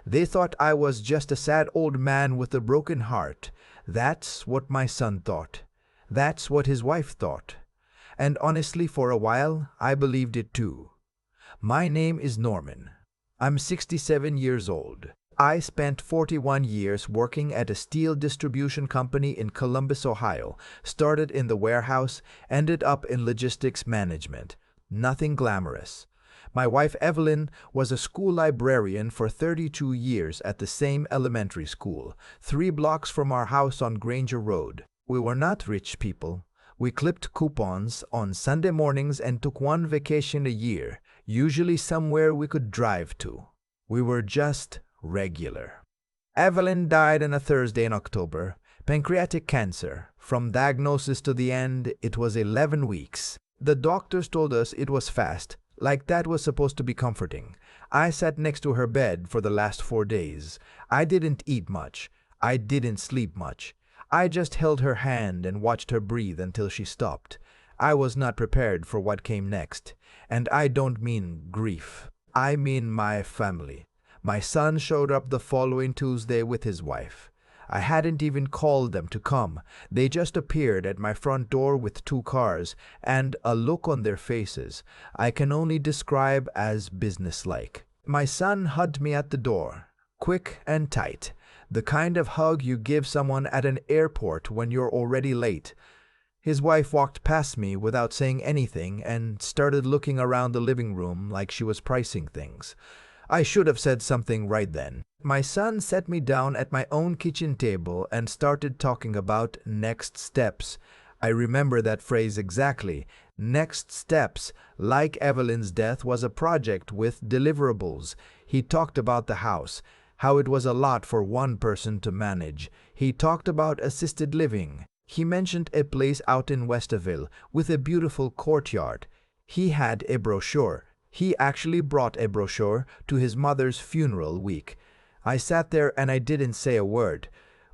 They thought I was just a sad old man with a broken heart. That's what my son thought. That's what his wife thought. And honestly, for a while, I believed it too. My name is Norman. I'm 67 years old. I spent 41 years working at a steel distribution company in Columbus, Ohio. Started in the warehouse, ended up in logistics management. Nothing glamorous. My wife Evelyn was a school librarian for 32 years at the same elementary school, 3 blocks from our house on Granger Road. We were not rich people. We clipped coupons on Sunday mornings and took one vacation a year, usually somewhere we could drive to. We were just regular. Evelyn died on a Thursday in October. Pancreatic cancer. From diagnosis to the end, it was 11 weeks. The doctors told us it was fast, like that was supposed to be comforting. I sat next to her bed for the last 4 days. I didn't eat much. I didn't sleep much. I just held her hand and watched her breathe until she stopped. I was not prepared for what came next. And I don't mean grief. I mean my family. My son showed up the following Tuesday with his wife. I hadn't even called them to come. They just appeared at my front door with 2 cars, and a look on their faces I can only describe as businesslike. My son hugged me at the door, quick and tight, the kind of hug you give someone at an airport when you're already late. His wife walked past me without saying anything and started looking around the living room like she was pricing things. I should have said something right then. My son sat me down at my own kitchen table and started talking about next steps. I remember that phrase exactly. Next steps, like Evelyn's death, was a project with deliverables. He talked about the house, how it was a lot for one person to manage. He talked about assisted living. He mentioned a place out in Westerville with a beautiful courtyard. He had a brochure. He actually brought a brochure to his mother's funeral week. I sat there and I didn't say a word.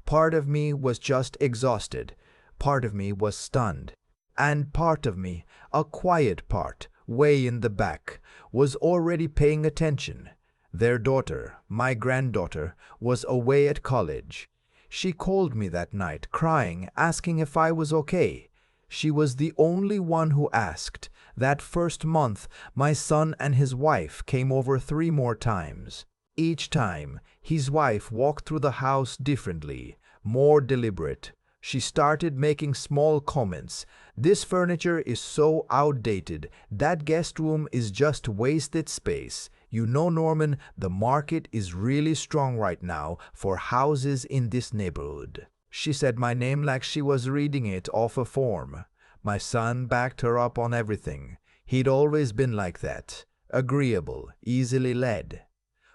Part of me was just exhausted. Part of me was stunned. And part of me, a quiet part, way in the back, was already paying attention. Their daughter, my granddaughter, was away at college. She called me that night, crying, asking if I was okay. She was the only one who asked. That first month, my son and his wife came over 3 more times. Each time, his wife walked through the house differently, more deliberate. She started making small comments. This furniture is so outdated. That guest room is just wasted space. You know, Norman, the market is really strong right now for houses in this neighborhood. She said my name like she was reading it off a form. My son backed her up on everything. He'd always been like that, agreeable, easily led.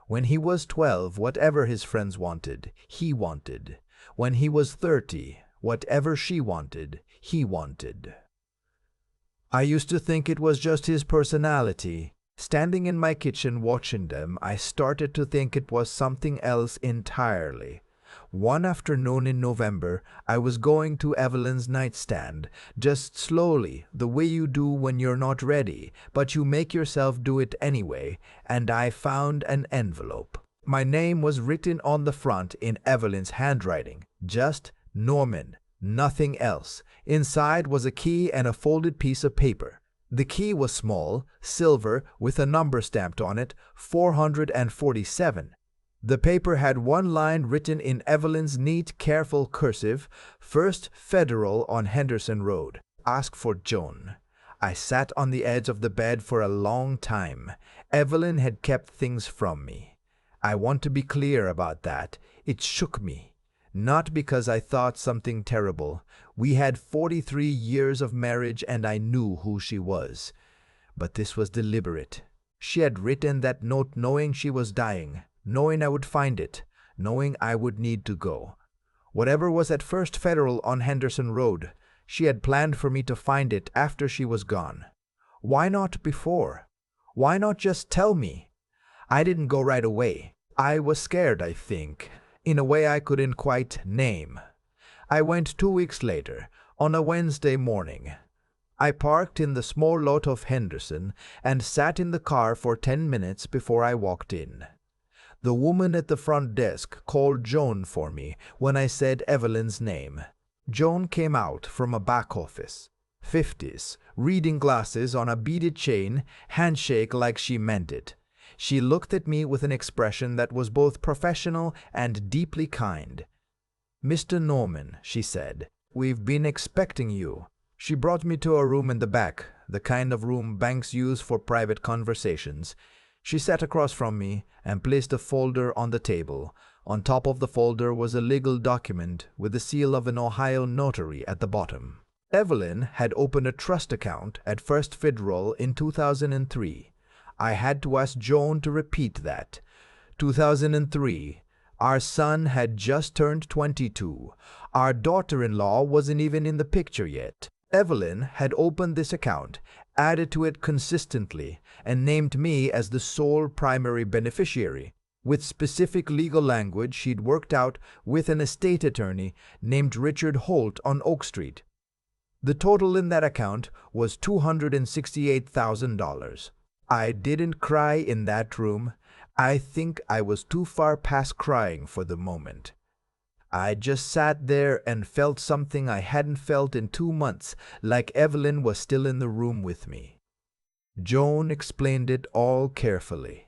When he was 12, whatever his friends wanted, he wanted. When he was 30, whatever she wanted, he wanted. I used to think it was just his personality. Standing in my kitchen watching them, I started to think it was something else entirely. One afternoon in November, I was going to Evelyn's nightstand, just slowly, the way you do when you're not ready, but you make yourself do it anyway, and I found an envelope. My name was written on the front in Evelyn's handwriting, just Norman, nothing else. Inside was a key and a folded piece of paper. The key was small, silver, with a number stamped on it, 447. The paper had one line written in Evelyn's neat, careful cursive, First Federal on Henderson Road. Ask for Joan. I sat on the edge of the bed for a long time. Evelyn had kept things from me. I want to be clear about that. It shook me. Not because I thought something terrible. We had 43 years of marriage and I knew who she was. But this was deliberate. She had written that note knowing she was dying, knowing I would find it, knowing I would need to go. Whatever was at First Federal on Henderson Road, she had planned for me to find it after she was gone. Why not before? Why not just tell me? I didn't go right away. I was scared, I think, in a way I couldn't quite name. I went 2 weeks later, on a Wednesday morning. I parked in the small lot of Henderson and sat in the car for 10 minutes before I walked in. The woman at the front desk called Joan for me when I said Evelyn's name. Joan came out from a back office. 50s, reading glasses on a beaded chain, handshake like she meant it. She looked at me with an expression that was both professional and deeply kind. "Mr. Norman," she said, "we've been expecting you." She brought me to a room in the back, the kind of room banks use for private conversations. She sat across from me and placed a folder on the table. On top of the folder was a legal document with the seal of an Ohio notary at the bottom. Evelyn had opened a trust account at First Federal in 2003. I had to ask Joan to repeat that. 2003. Our son had just turned 22. Our daughter-in-law wasn't even in the picture yet. Evelyn had opened this account, added to it consistently, and named me as the sole primary beneficiary, with specific legal language she'd worked out with an estate attorney named Richard Holt on Oak Street. The total in that account was $268,000. I didn't cry in that room. I think I was too far past crying for the moment. I just sat there and felt something I hadn't felt in 2 months, like Evelyn was still in the room with me. Joan explained it all carefully.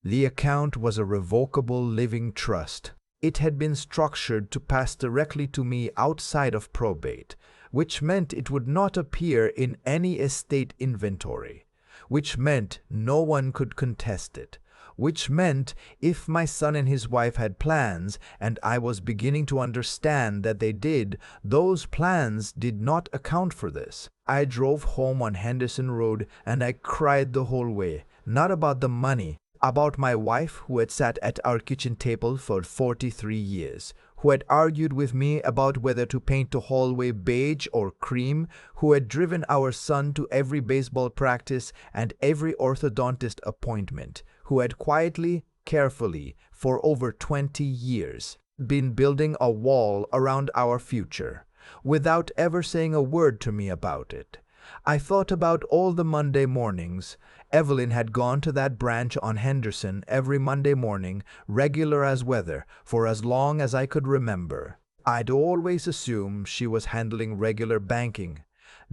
The account was a revocable living trust. It had been structured to pass directly to me outside of probate, which meant it would not appear in any estate inventory, which meant no one could contest it, which meant if my son and his wife had plans, and I was beginning to understand that they did, those plans did not account for this. I drove home on Henderson Road and I cried the whole way, not about the money, about my wife who had sat at our kitchen table for 43 years, who had argued with me about whether to paint the hallway beige or cream, who had driven our son to every baseball practice and every orthodontist appointment, who had quietly, carefully, for over 20 years, been building a wall around our future, without ever saying a word to me about it. I thought about all the Monday mornings. Evelyn had gone to that branch on Henderson every Monday morning, regular as weather, for as long as I could remember. I'd always assumed she was handling regular banking,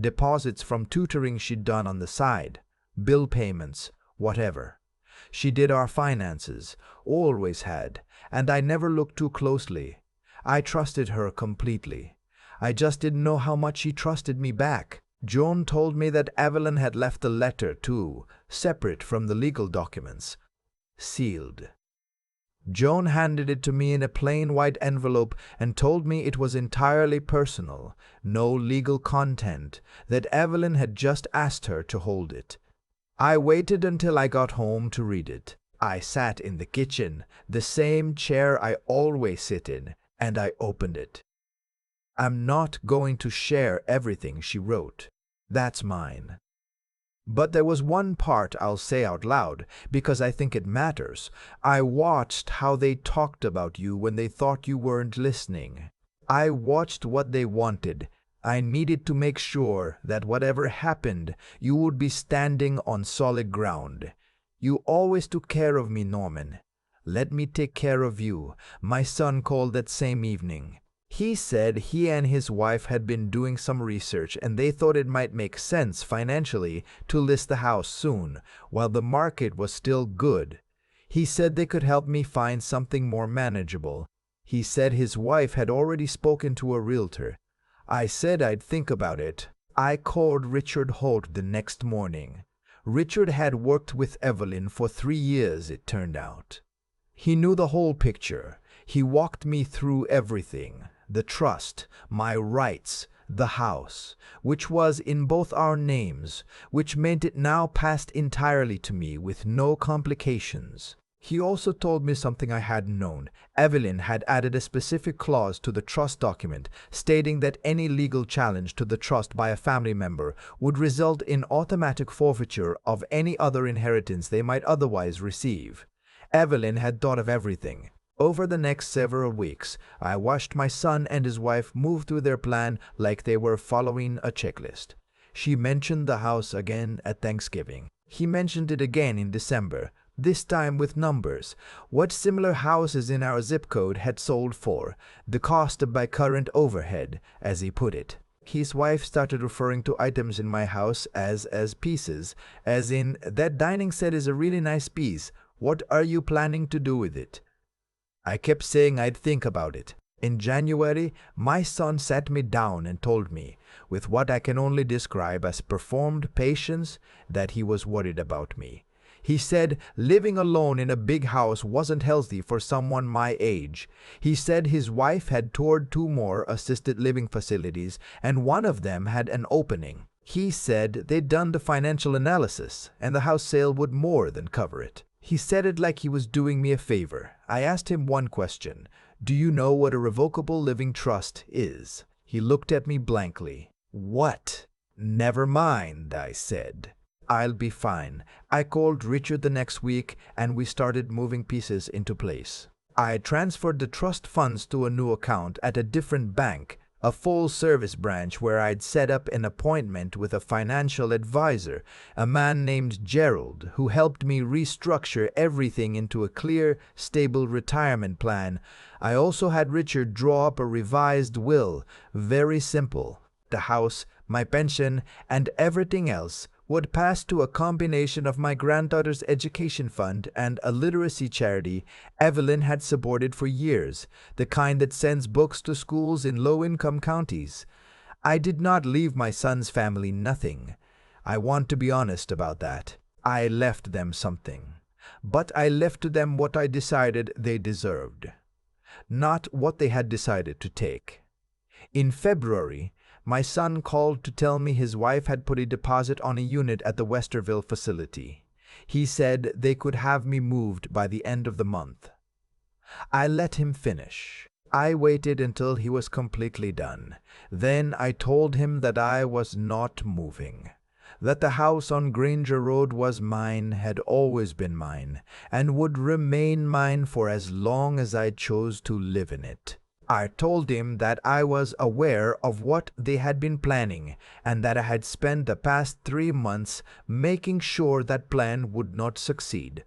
deposits from tutoring she'd done on the side, bill payments, whatever. She did our finances, always had, and I never looked too closely. I trusted her completely. I just didn't know how much she trusted me back. Joan told me that Evelyn had left a letter, too, separate from the legal documents, sealed. Joan handed it to me in a plain white envelope and told me it was entirely personal, no legal content, that Evelyn had just asked her to hold it. I waited until I got home to read it. I sat in the kitchen, the same chair I always sit in, and I opened it. I'm not going to share everything she wrote. That's mine. But there was one part I'll say out loud, because I think it matters. I watched how they talked about you when they thought you weren't listening. I watched what they wanted. I needed to make sure that whatever happened, you would be standing on solid ground. You always took care of me, Norman. Let me take care of you, my son called that same evening. He said he and his wife had been doing some research and they thought it might make sense financially to list the house soon, while the market was still good. He said they could help me find something more manageable. He said his wife had already spoken to a realtor. I said I'd think about it. I called Richard Holt the next morning. Richard had worked with Evelyn for 3 years, it turned out. He knew the whole picture. He walked me through everything. The trust, my rights, the house, which was in both our names, which meant it now passed entirely to me with no complications. He also told me something I hadn't known. Evelyn had added a specific clause to the trust document stating that any legal challenge to the trust by a family member would result in automatic forfeiture of any other inheritance they might otherwise receive. Evelyn had thought of everything. Over the next several weeks, I watched my son and his wife move through their plan like they were following a checklist. She mentioned the house again at Thanksgiving. He mentioned it again in December, this time with numbers, what similar houses in our zip code had sold for, the cost by current overhead, as he put it. His wife started referring to items in my house as pieces, as in, that dining set is a really nice piece. What are you planning to do with it? I kept saying I'd think about it. In January, my son sat me down and told me, with what I can only describe as performed patience, that he was worried about me. He said living alone in a big house wasn't healthy for someone my age. He said his wife had toured 2 more assisted living facilities and one of them had an opening. He said they'd done the financial analysis and the house sale would more than cover it. He said it like he was doing me a favor. I asked him one question. Do you know what a revocable living trust is? He looked at me blankly. What? Never mind, I said. I'll be fine. I called Richard the next week and we started moving pieces into place. I transferred the trust funds to a new account at a different bank, a full-service branch where I'd set up an appointment with a financial advisor, a man named Gerald, who helped me restructure everything into a clear, stable retirement plan. I also had Richard draw up a revised will, very simple. The house, my pension, and everything else would pass to a combination of my granddaughter's education fund and a literacy charity Evelyn had supported for years, the kind that sends books to schools in low-income counties. I did not leave my son's family nothing. I want to be honest about that. I left them something. But I left to them what I decided they deserved, not what they had decided to take. In February, my son called to tell me his wife had put a deposit on a unit at the Westerville facility. He said they could have me moved by the end of the month. I let him finish. I waited until he was completely done. Then I told him that I was not moving, that the house on Granger Road was mine, had always been mine, and would remain mine for as long as I chose to live in it. I told him that I was aware of what they had been planning and that I had spent the past 3 months making sure that plan would not succeed.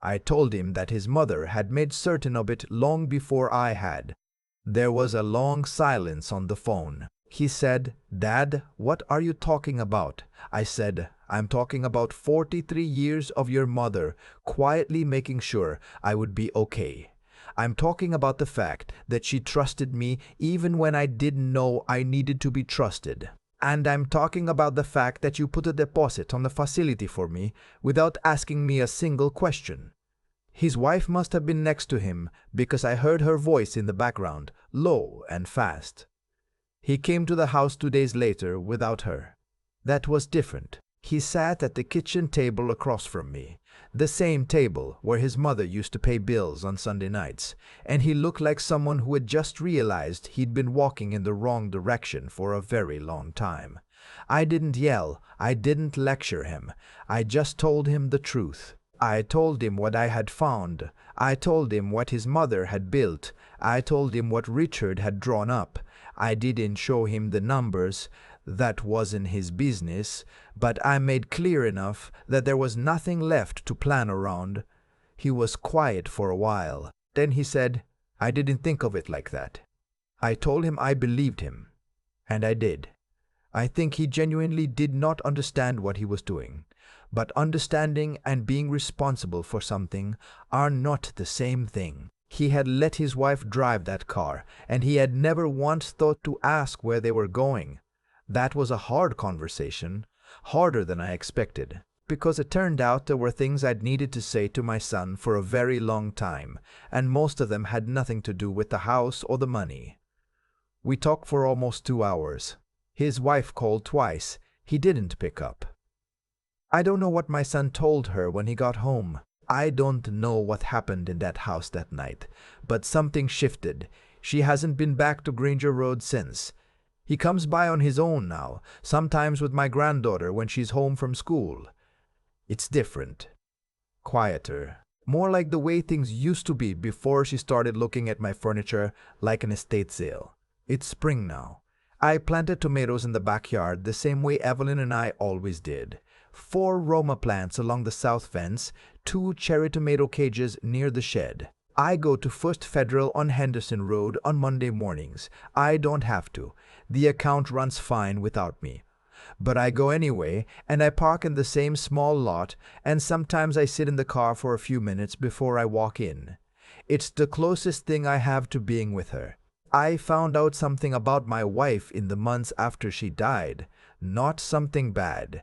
I told him that his mother had made certain of it long before I had. There was a long silence on the phone. He said, "Dad, what are you talking about?" I said, "I'm talking about 43 years of your mother quietly making sure I would be okay. I'm talking about the fact that she trusted me even when I didn't know I needed to be trusted. And I'm talking about the fact that you put a deposit on the facility for me without asking me a single question." His wife must have been next to him because I heard her voice in the background, low and fast. He came to the house 2 days later without her. That was different. He sat at the kitchen table across from me, the same table where his mother used to pay bills on Sunday nights, and he looked like someone who had just realized he'd been walking in the wrong direction for a very long time. I didn't yell, I didn't lecture him, I just told him the truth. I told him what I had found, I told him what his mother had built, I told him what Richard had drawn up. I didn't show him the numbers, that wasn't his business, but I made clear enough that there was nothing left to plan around. He was quiet for a while. Then he said, "I didn't think of it like that." I told him I believed him, and I did. I think he genuinely did not understand what he was doing, but understanding and being responsible for something are not the same thing. He had let his wife drive that car, and he had never once thought to ask where they were going. That was a hard conversation, harder than I expected, because it turned out there were things I'd needed to say to my son for a very long time, and most of them had nothing to do with the house or the money. We talked for almost 2 hours. His wife called twice. He didn't pick up. I don't know what my son told her when he got home. I don't know what happened in that house that night, but something shifted. She hasn't been back to Granger Road since. He comes by on his own now, sometimes with my granddaughter when she's home from school. It's different. Quieter. More like the way things used to be before she started looking at my furniture like an estate sale. It's spring now. I planted tomatoes in the backyard the same way Evelyn and I always did. 4 Roma plants along the south fence, 2 cherry tomato cages near the shed. I go to First Federal on Henderson Road on Monday mornings. I don't have to. The account runs fine without me. But I go anyway, and I park in the same small lot, and sometimes I sit in the car for a few minutes before I walk in. It's the closest thing I have to being with her. I found out something about my wife in the months after she died. Not something bad.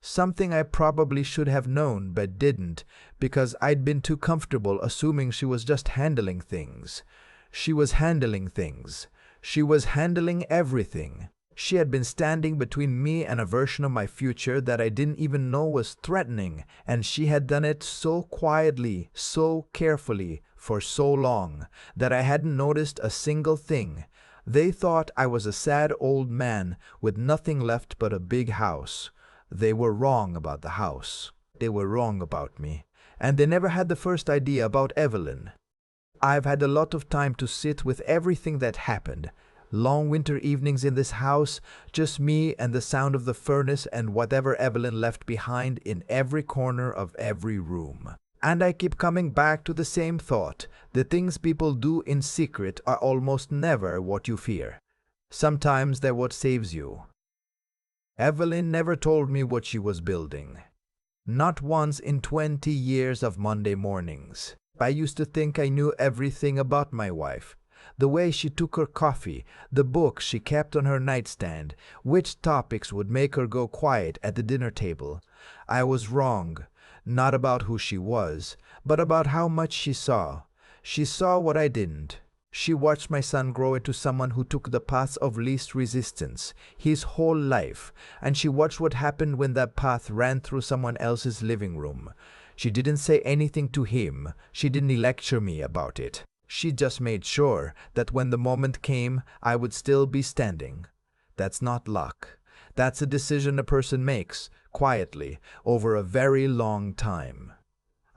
Something I probably should have known but didn't, because I'd been too comfortable assuming she was just handling things. She was handling things. She was handling everything. She had been standing between me and a version of my future that I didn't even know was threatening, and she had done it so quietly, so carefully, for so long, that I hadn't noticed a single thing. They thought I was a sad old man with nothing left but a big house. They were wrong about the house. They were wrong about me. And they never had the first idea about Evelyn. I've had a lot of time to sit with everything that happened. Long winter evenings in this house, just me and the sound of the furnace and whatever Evelyn left behind in every corner of every room. And I keep coming back to the same thought. The things people do in secret are almost never what you fear. Sometimes they're what saves you. Evelyn never told me what she was building. Not once in 20 years of Monday mornings. I used to think I knew everything about my wife. The way she took her coffee, the books she kept on her nightstand, which topics would make her go quiet at the dinner table. I was wrong, not about who she was, but about how much she saw. She saw what I didn't. She watched my son grow into someone who took the path of least resistance, his whole life, and she watched what happened when that path ran through someone else's living room. She didn't say anything to him. She didn't lecture me about it. She just made sure that when the moment came, I would still be standing. That's not luck. That's a decision a person makes, quietly, over a very long time.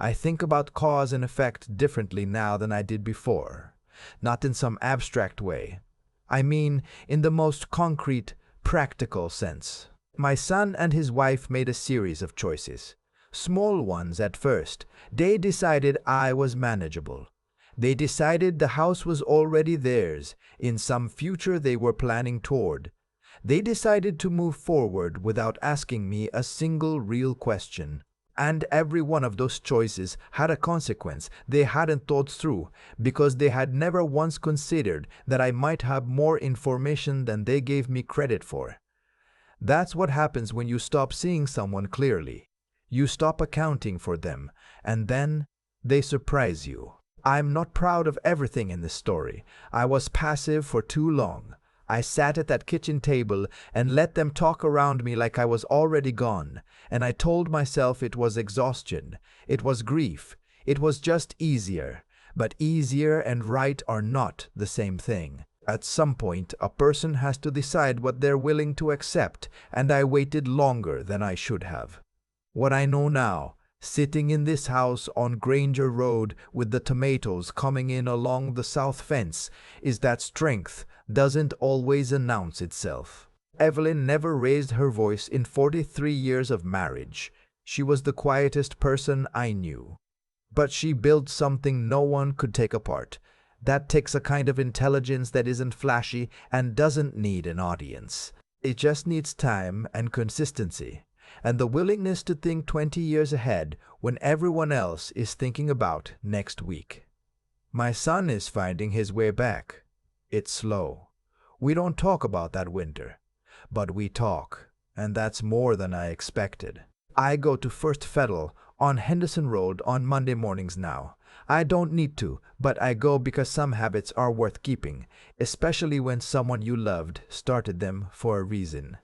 I think about cause and effect differently now than I did before. Not in some abstract way. I mean, in the most concrete, practical sense. My son and his wife made a series of choices. Small ones at first. They decided I was manageable. They decided the house was already theirs, in some future they were planning toward. They decided to move forward without asking me a single real question. And every one of those choices had a consequence they hadn't thought through, because they had never once considered that I might have more information than they gave me credit for. That's what happens when you stop seeing someone clearly. You stop accounting for them, and then they surprise you. I'm not proud of everything in this story. I was passive for too long. I sat at that kitchen table and let them talk around me like I was already gone, and I told myself it was exhaustion. It was grief. It was just easier. But easier and right are not the same thing. At some point, a person has to decide what they're willing to accept, and I waited longer than I should have. What I know now, sitting in this house on Granger Road with the tomatoes coming in along the south fence, is that strength doesn't always announce itself. Evelyn never raised her voice in 43 years of marriage. She was the quietest person I knew. But she built something no one could take apart. That takes a kind of intelligence that isn't flashy and doesn't need an audience. It just needs time and consistency, and the willingness to think 20 years ahead when everyone else is thinking about next week. My son is finding his way back. It's slow. We don't talk about that winter, but we talk, and that's more than I expected. I go to First Federal on Henderson Road on Monday mornings now. I don't need to, but I go because some habits are worth keeping, especially when someone you loved started them for a reason.